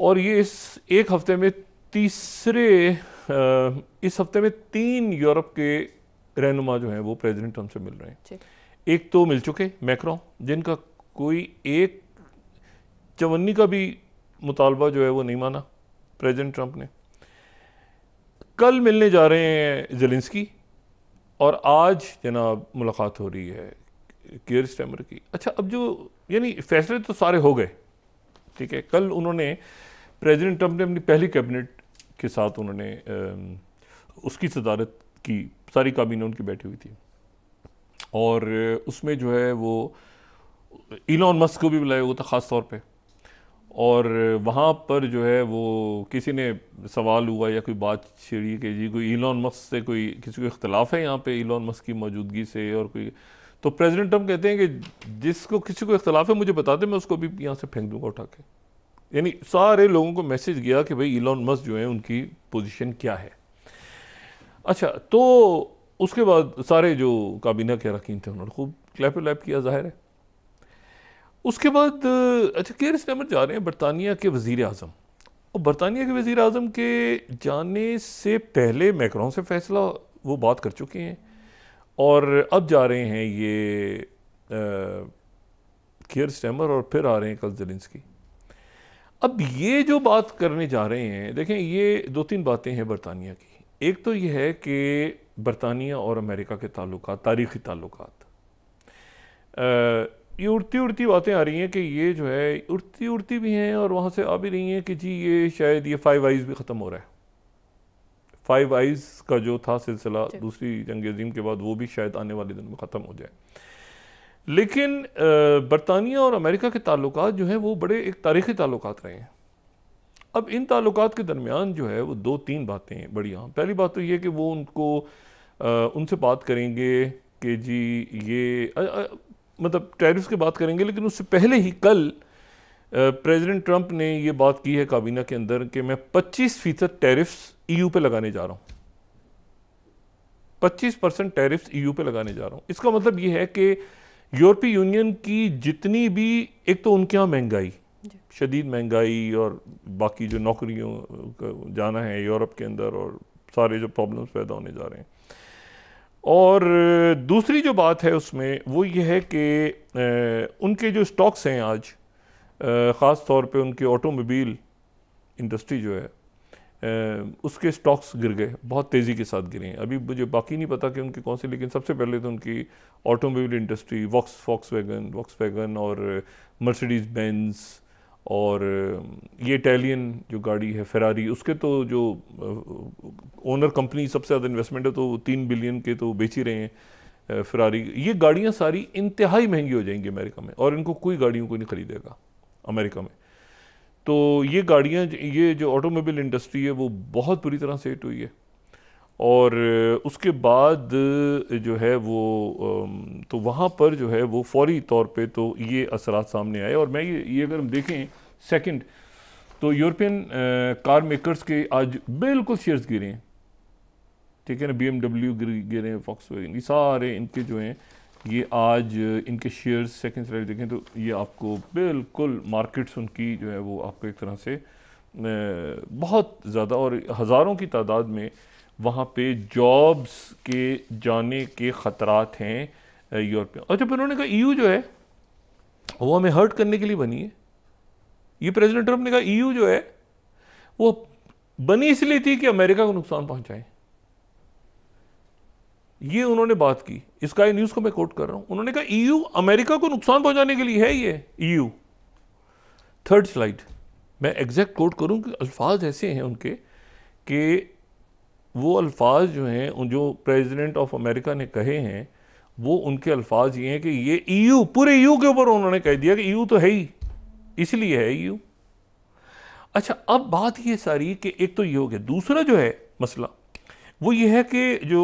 और ये इस एक हफ्ते में इस हफ्ते में 3 यूरोप के रहनुमा जो हैं वो प्रेसिडेंट ट्रंप से मिल रहे हैं। एक तो मिल चुके मैक्रोन, जिनका कोई एक चवन्नी का भी मुतालबा जो है वो नहीं माना प्रेसिडेंट ट्रंप ने। कल मिलने जा रहे हैं ज़ेलेंस्की, और आज जनाब मुलाकात हो रही है कीर स्टारमर की। अच्छा, अब जो यानी फैसले तो सारे हो गए, ठीक है। कल उन्होंने प्रेसिडेंट ट्रंप ने अपनी पहली कैबिनेट के साथ उन्होंने उसकी सदारत की, सारी काबीना उनकी बैठी हुई थी, और उसमें जो है वो इलॉन मस्क को भी बुलाया हुआ था ख़ास तौर पे। और वहाँ पर जो है वो किसी ने सवाल हुआ या कोई बात छिड़ी कि जी कोई इलॉन मस्क से कोई किसी को इख्तलाफ है यहाँ पे इलॉन मस्क की मौजूदगी से, और कोई, तो प्रेसिडेंट ट्रंप कहते हैं कि जिसको किसी को इख्तलाफ है मुझे बता दे, मैं उसको भी यहाँ से फेंक दूंगा उठा के। यानी सारे लोगों को मैसेज गया कि भाई इलॉन मस्क जो है उनकी पोजीशन क्या है। अच्छा, तो उसके बाद सारे जो काबीना के अरकान थे उन्होंने खूब क्लैप किया, जाहिर है। उसके बाद अच्छा, कीर स्टारमर जा रहे हैं बरतानिया के वज़ीर आज़म, और बरतानिया के वज़ीर आज़म के जाने से पहले मैक्रोन से फैसला वो बात कर चुके हैं, और अब जा रहे हैं ये कीर स्टारमर, और फिर आ रहे हैं कल ज़ेलेंस्की। अब ये जो बात करने जा रहे हैं, देखें ये 2-3 बातें हैं बरतानिया की। एक तो ये है कि बरतानिया और अमेरिका के ताल्लुकात, तारीख़ी ताल्लुकात, ये उड़ती उड़ती बातें आ रही हैं कि ये जो है उड़ती उड़ती भी हैं, और वहाँ से आ भी रही हैं कि जी ये शायद ये 5 आइज़ भी ख़त्म हो रहा है। 5 आइज़ का जो था सिलसिला दूसरी जंग अज़ीम के बाद, वो भी शायद आने वाले दिन में ख़त्म हो जाए। लेकिन बरतानिया और अमेरिका के ताल्लुकात जो हैं वो बड़े एक तारीख़ी ताल्लुकात रहे हैं। अब इन ताल्लुकात के दरमियान जो है वो 2-3 बातें बड़ी अहम। पहली बात तो ये कि वो उनसे बात करेंगे कि जी ये मतलब टैरिफ्स की बात करेंगे, लेकिन उससे पहले ही कल प्रेसिडेंट ट्रंप ने ये बात की है काबीना के अंदर कि मैं 25% टैरिफ्स ईयू पे लगाने जा रहा हूँ। 25% टैरिफ्स ईयू पे लगाने जा रहा हूँ। इसका मतलब ये है कि यूरोपीय यूनियन की जितनी भी, एक तो उनके यहाँ महंगाई, शदीद महंगाई, और बाकी जो नौकरियों जाना है यूरोप के अंदर, और सारे जो प्रॉब्लम्स पैदा होने जा रहे हैं। और दूसरी जो बात है उसमें वो ये है कि उनके जो स्टॉक्स हैं आज, ख़ास तौर पे उनके ऑटोमोबाइल इंडस्ट्री जो है, उसके स्टॉक्स गिर गए, बहुत तेज़ी के साथ गिरे हैं। अभी मुझे बाकी नहीं पता कि उनके कौन से, लेकिन सबसे पहले तो उनकी ऑटोमोबाइल इंडस्ट्री, वॉक्सवैगन और मर्सिडीज़ बेंज, और ये इटालियन जो गाड़ी है फेरारी, उसके तो जो ओनर कंपनी सबसे ज़्यादा इन्वेस्टमेंट है, तो 3 बिलियन के तो बेच ही रहे हैं फेरारी। ये गाड़ियाँ सारी इंतहाई महंगी हो जाएंगी अमेरिका में, और इनको कोई गाड़ियों को नहीं ख़रीदेगा अमेरिका में। तो ये गाड़ियाँ, ये जो ऑटोमोबाइल इंडस्ट्री है वो बहुत बुरी तरह से हिट हुई है। और उसके बाद जो है वो तो वहाँ पर जो है वो फौरी तौर पे तो ये असरात सामने आए। और मैं ये अगर हम देखें सेकंड, तो यूरोपियन कार मेकर्स के आज बिल्कुल शेयर्स गिरे हैं, ठीक है ना। BMW गिरे हैं, वॉक्सवैगन, ये सारे इनके जो हैं ये आज इनके शेयर्स सेकंड स्लाइड देखें तो ये आपको बिल्कुल मार्केट्स उनकी जो है वो आपको एक तरह से बहुत ज़्यादा और हज़ारों की तादाद में वहाँ पे जॉब्स के जाने के ख़तरात हैं यूरोप में। अच्छा, फिर उन्होंने कहा EU जो है वो हमें हर्ट करने के लिए बनी है। ये प्रेसिडेंट ट्रंप ने कहा EU जो है वो बनी इसलिए थी कि अमेरिका को नुकसान पहुंचाए। ये उन्होंने बात की, स्काई न्यूज़ को मैं कोट कर रहा हूं। उन्होंने कहा EU अमेरिका को नुकसान पहुंचाने के लिए है। ये EU थर्ड स्लाइड मैं एग्जैक्ट कोट करूं कि अल्फाज ऐसे हैं उनके कि वो अल्फाज जो हैं जो प्रेसिडेंट ऑफ अमेरिका ने कहे हैं वो उनके अल्फाज ये हैं कि ये EU, पूरे EU के ऊपर उन्होंने कह दिया कि EU तो है ही, इसलिए है EU। अच्छा, अब बात ये सारी कि एक तो ये हो गया। दूसरा जो है मसला वो ये है कि जो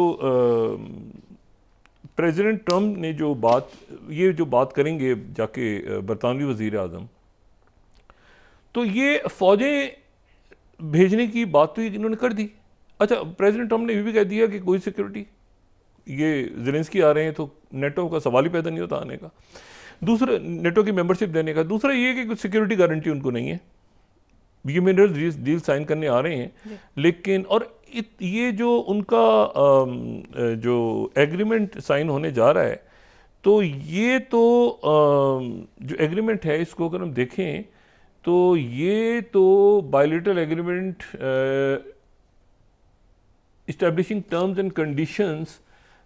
प्रेसिडेंट ट्रंप ने जो बात करेंगे जाके बरतानवी वज़ीर आज़म, तो ये फौजें भेजने की बात तो इन्होंने कर दी। अच्छा, प्रेसिडेंट ट्रंप ने ये भी कह दिया कि कोई सिक्योरिटी, ये ज़ेलेंस्की आ रहे हैं तो नेटो का सवाल ही पैदा नहीं होता आने का, दूसरा नेटो की मेंबरशिप देने का। दूसरा ये कि कुछ सिक्योरिटी गारंटी उनको नहीं है, ये मिनरल डील साइन करने आ रहे हैं, लेकिन और ये जो उनका जो एग्रीमेंट साइन होने जा रहा है, तो ये तो जो एग्रीमेंट है इसको अगर हम देखें तो ये तो bilateral agreement establishing terms and conditions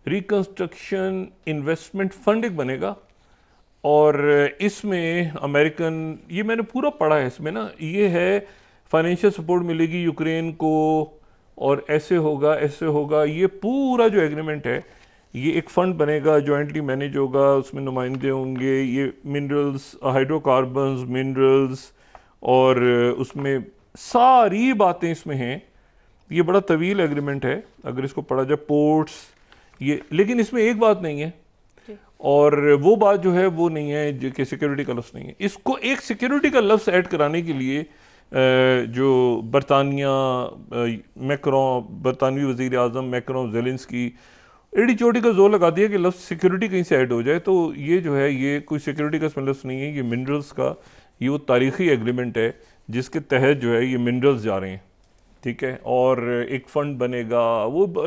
reconstruction investment fund एक बनेगा, और इसमें अमेरिकन, ये मैंने पूरा पढ़ा है, इसमें ना ये है फाइनेंशियल सपोर्ट मिलेगी यूक्रेन को, और ऐसे होगा, ये पूरा जो एग्रीमेंट है ये एक फंड बनेगा, जॉइंटली मैनेज होगा, उसमें नुमाइंदे होंगे, ये मिनरल्स, हाइड्रोकार्बन्स, मिनरल्स, और उसमें सारी बातें इसमें हैं। ये बड़ा तवील एग्रीमेंट है अगर इसको पढ़ा जाए, पोर्ट्स ये, लेकिन इसमें एक बात नहीं है, और वो बात जो है वो नहीं है जो कि सिक्योरिटी का लफ्ज़ नहीं है। इसको एक सिक्योरिटी का लफ्ज़ ऐड कराने के लिए जो बरतानिया, मैक्रोन, बरतानवी वज़ीर आज़म मैक्रोन, ज़ेलेंस्की एड़ी चोटी का जोर लगा दिया कि लफ्ज़ सिक्योरिटी कहीं से ऐड हो जाए, तो ये जो है ये कोई सिक्योरिटी का इसमें लफ्ज़ नहीं है। ये मिनरल्स का ये वो तारीख़ी एग्रीमेंट है जिसके तहत जो है ये मिनरल्स जा रहे हैं, ठीक है, और एक फ़ंड बनेगा, वो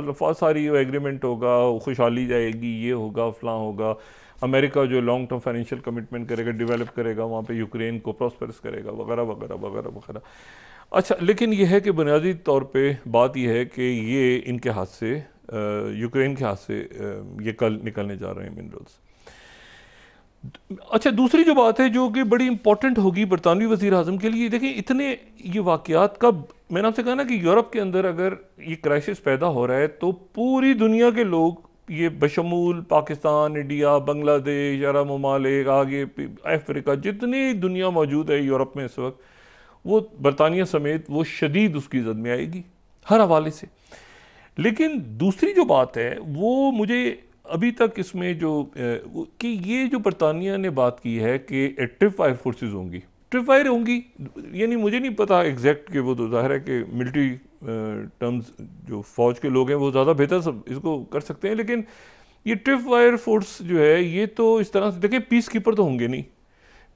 लफा सारी एग्रीमेंट होगा, खुशहाली जाएगी, ये होगा, फलां होगा, अमेरिका जो लॉन्ग टर्म फाइनेंशियल कमिटमेंट करेगा, डेवलप करेगा वहाँ पे यूक्रेन को, प्रॉस्पेरस करेगा, वगैरह वगैरह वगैरह वगैरह। अच्छा, लेकिन यह है कि बुनियादी तौर पे बात यह है कि ये इनके हाथ से, यूक्रेन के हाथ से ये कल निकलने जा रहे हैं मिनरल्स। अच्छा, दूसरी जो बात है जो कि बड़ी इंपॉर्टेंट होगी बरतानवी वज़ीर आज़म के लिए, देखिए इतने ये वाक़यात कब, मैंने आपसे कहा ना कि यूरोप के अंदर अगर ये क्राइसिस पैदा हो रहा है तो पूरी दुनिया के लोग, ये बशमूल पाकिस्तान, इंडिया, बांग्लादेश, अरब ममालिक, आगे अफ्रीका, जितनी दुनिया मौजूद है यूरोप में इस वक्त, वो बरतानिया समेत वो शदीद उसकी जद में आएगी हर हवाले से। लेकिन दूसरी जो बात है वो मुझे अभी तक इसमें जो कि ये जो बरतानिया ने बात की है कि ट्रिप फायर फोर्सेस होंगी, ट्रिप फायर होंगी, यानी मुझे नहीं पता एग्जैक्ट कि वो तो जाहिर है कि मिलिट्री टर्म्स जो फौज के लोग हैं वो ज़्यादा बेहतर सब इसको कर सकते हैं, लेकिन ये ट्रिप फायर फोर्स जो है ये तो इस तरह से, देखिए पीस कीपर तो होंगे नहीं,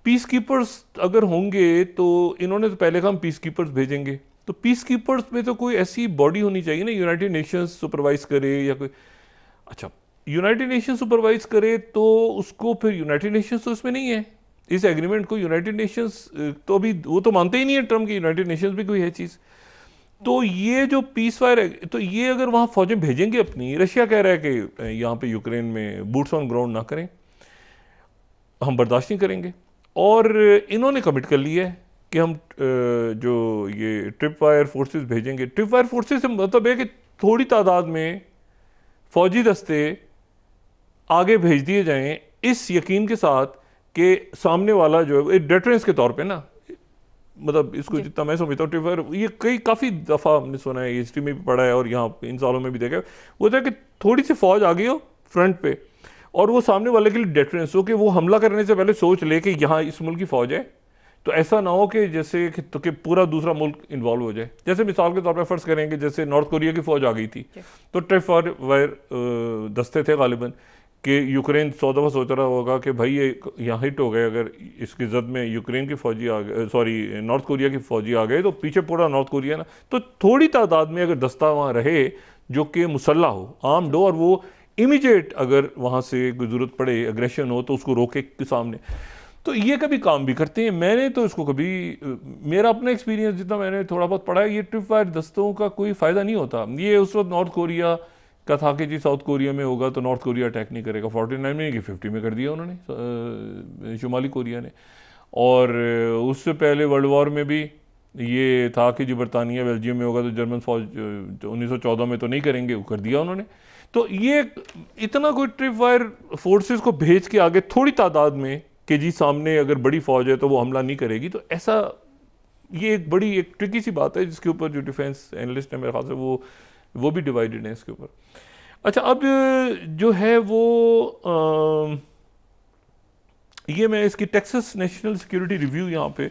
पीस कीपर्स अगर होंगे तो इन्होंने तो पहले कहा हम पीस कीपर्स भेजेंगे, तो पीस कीपर्स में तो कोई ऐसी बॉडी होनी चाहिए ना, यूनाइटेड नेशंस सुपरवाइज करे या कोई, अच्छा यूनाइटेड नेशंस सुपरवाइज करे तो उसको फिर यूनाइटेड नेशंस तो इसमें नहीं है, इस एग्रीमेंट को यूनाइटेड नेशंस तो अभी वो तो मानते ही नहीं है ट्रम्प की, यूनाइटेड नेशंस भी कोई है चीज़, तो ये जो पीस फायर है, तो ये अगर वहाँ फौजें भेजेंगे अपनी, रशिया कह रहा है कि यहाँ पे यूक्रेन में बूट्स ऑन ग्राउंड ना करें, हम बर्दाश्त नहीं करेंगे, और इन्होंने कमिट कर लिया है कि हम जो ये ट्रिप फायर फोर्सेस भेजेंगे। ट्रिप फायर फोर्सेस से मतलब है कि थोड़ी तादाद में फौजी दस्ते आगे भेज दिए जाएं इस यकीन के साथ कि सामने वाला जो है डेटरेंस के तौर पे ना, मतलब इसको जितना मैं समझता हूँ ट्रिप फायर, ये काफ़ी दफ़ा हमने सुना है, हिस्ट्री में भी पढ़ा है और यहाँ इन सालों में भी देखा है, वो था कि थोड़ी सी फौज आ गई हो फ्रंट पे और वो सामने वाले के लिए डेटरेंस हो कि वो हमला करने से पहले सोच ले कि यहाँ इस मुल्क की फ़ौज है, तो ऐसा ना हो कि जैसे कि पूरा दूसरा मुल्क इन्वॉल्व हो जाए। जैसे मिसाल के तौर पर फ़र्ज़ करेंगे जैसे नॉर्थ कोरिया की फ़ौज आ गई थी, तो ट्रिप फायर दस्ते थे गालिबन कि यूक्रेन 100 दफ़ा सोच रहा होगा कि भाई ये यहाँ हिट हो गए, अगर इसकी जद में यूक्रेन की फ़ौजी आ गए, सॉरी नॉर्थ कोरिया की फ़ौजी आ गए तो पीछे पूरा नॉर्थ कोरिया ना, तो थोड़ी तादाद में अगर दस्ता वहाँ रहे जो कि मुसल्ला हो, आर्म्ड हो, और वो इमीडिएट अगर वहाँ से कोई ज़रूरत पड़े, एग्रेशन हो तो उसको रोके के सामने, तो ये कभी काम भी करते हैं। मैंने तो इसको कभी, मेरा अपना एक्सपीरियंस जितना मैंने थोड़ा बहुत पढ़ा है, ये ट्रिप फायर दस्तों का कोई फ़ायदा नहीं होता। ये उस वक्त नॉर्थ कोरिया का था कि जी साउथ कोरिया में होगा तो नॉर्थ कोरिया अटैक नहीं करेगा, 49 में कि 50 में कर दिया उन्होंने शुमाली कोरिया ने, और उससे पहले वर्ल्ड वॉर में भी ये था कि जी बरतानिया बेल्जियम में होगा तो जर्मन फौज 1914 में तो नहीं करेंगे, वो कर दिया उन्होंने। तो ये इतना कोई ट्रिप फायर फोर्सेस को भेज के आगे थोड़ी तादाद में कि जी सामने अगर बड़ी फौज है तो वो हमला नहीं करेगी, तो ऐसा ये एक बड़ी एक ट्रिकी सी बात है जिसके ऊपर जो डिफेंस एनालिस्ट है मेरे ख्याल से वो भी डिवाइडेड है इसके ऊपर। अच्छा, अब जो है वो ये मैं इसकी टेक्सास नेशनल सिक्योरिटी रिव्यू यहाँ पे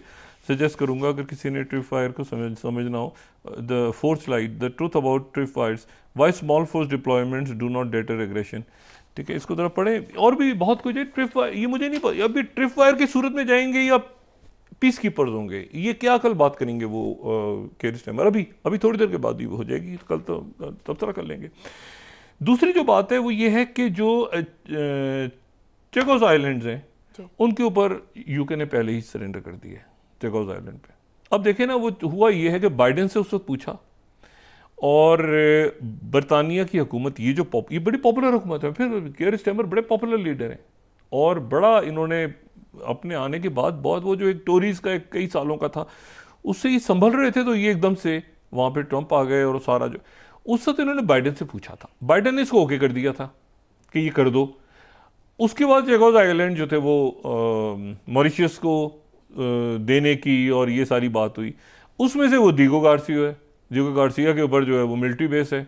सजेस्ट करूँगा अगर किसी ने ट्रिप फायर को समझना हो। The fourth slide, the truth about tripwires, why small force deployments do not deter aggression, ठीक है, इसको जरा पढ़ें। और भी बहुत कुछ है ट्रिप फायर, ये मुझे नहीं पता अभी ट्रिप फायर की सूरत में जाएंगे या पीस कीपर्स होंगे। ये क्या कल बात करेंगे वो केयर स्टारमर, अभी थोड़ी देर के बाद ही वो हो जाएगी, कल तो तबसरा कर लेंगे। दूसरी जो बात है वो ये है कि जो चेकोस आइलैंड्स हैं उनके ऊपर यूके ने पहले ही सरेंडर कर दिया है, चेकोस आइलैंड पे। अब देखें ना, वो हुआ ये है कि बाइडेन से उस वक्त पूछा, और बरतानिया की हुकूमत, ये बड़ी पॉपुलर हुकूमत है, फिर केयर स्टारमर बड़े पॉपुलर लीडर हैं, और बड़ा इन्होंने अपने आने के बाद बहुत, वो जो एक टोरीज़ का कई सालों का था उससे ही संभल रहे थे, तो ये एकदम से वहाँ पे ट्रंप आ गए और सारा जो उस वक्त इन्होंने बाइडेन से पूछा था, बाइडेन ने इसको ओके कर दिया था कि ये कर दो। उसके बाद चेकोस आइलैंड जो थे वो मॉरिशस को देने की और ये सारी बात हुई, उसमें से वो दीगो गार्सिया के ऊपर जो है वो मिलिट्री बेस है।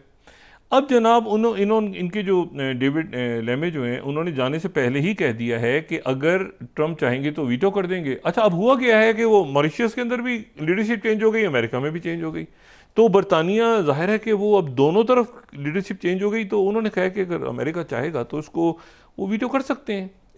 अब जनाब इनके जो डेविड लेमे जो हैं उन्होंने जाने से पहले ही कह दिया है कि अगर ट्रंप चाहेंगे तो वीटो कर देंगे। अच्छा, अब हुआ क्या है कि वो मॉरिशस के अंदर भी लीडरशिप चेंज हो गई, अमेरिका में भी चेंज हो गई, तो बरतानिया जाहिर है कि वो अब दोनों तरफ लीडरशिप चेंज हो गई, तो उन्होंने कहा कि अगर अमेरिका चाहेगा तो उसको वो वीटो कर सकते हैं।